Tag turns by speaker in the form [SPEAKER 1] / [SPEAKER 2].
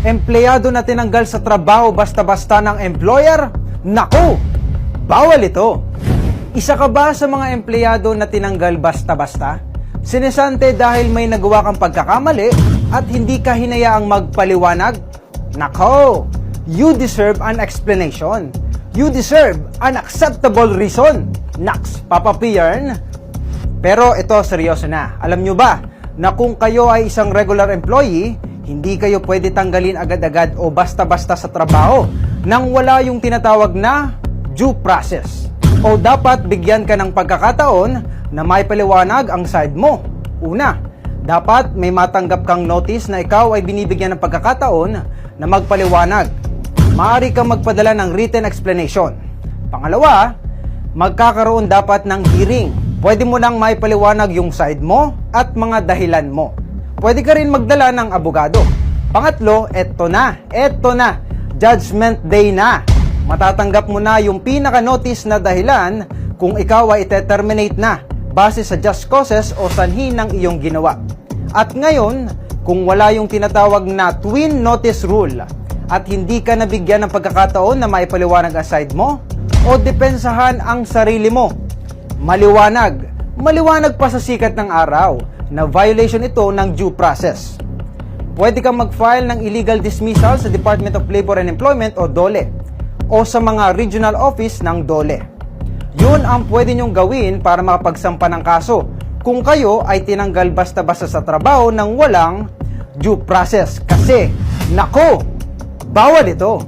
[SPEAKER 1] Empleyado na tinanggal sa trabaho basta-basta ng employer? Naku! Bawal ito! Isa ka ba sa mga empleyado na tinanggal basta-basta? Sinisante dahil may nagawa kang pagkakamali at hindi ka hinayaang magpaliwanag? Nako! You deserve an explanation. You deserve an acceptable reason. Naks, Papa P. Yarn. Pero ito, seryoso na. Alam nyo ba na kung kayo ay isang regular employee, hindi kayo pwede tanggalin agad-agad o basta-basta sa trabaho nang wala yung tinatawag na due process. O dapat bigyan ka ng pagkakataon na may paliwanag ang side mo. Una, dapat may matanggap kang notice na ikaw ay binibigyan ng pagkakataon na magpaliwanag. Maaari kang magpadala ng written explanation. Pangalawa, magkakaroon dapat ng hearing. Pwede mo nang may paliwanag yung side mo at mga dahilan mo. Pwede ka rin magdala ng abogado. Pangatlo, eto na, judgment day na. Matatanggap mo na yung pinaka-notice na dahilan kung ikaw ay ite-terminate na base sa just causes o sanhi ng iyong ginawa. At ngayon, kung wala yung tinatawag na twin notice rule at hindi ka nabigyan ng pagkakataon na maipaliwanag ang side mo o depensahan ang sarili mo, maliwanag pa sa sikat ng araw na violation ito ng due process. Pwede kang mag-file ng illegal dismissal sa Department of Labor and Employment o DOLE o sa mga regional office ng DOLE. Yun ang pwede nyong gawin para makapagsampa ng kaso kung kayo ay tinanggal basta-basta sa trabaho ng walang due process. Kasi, nako, bawal ito.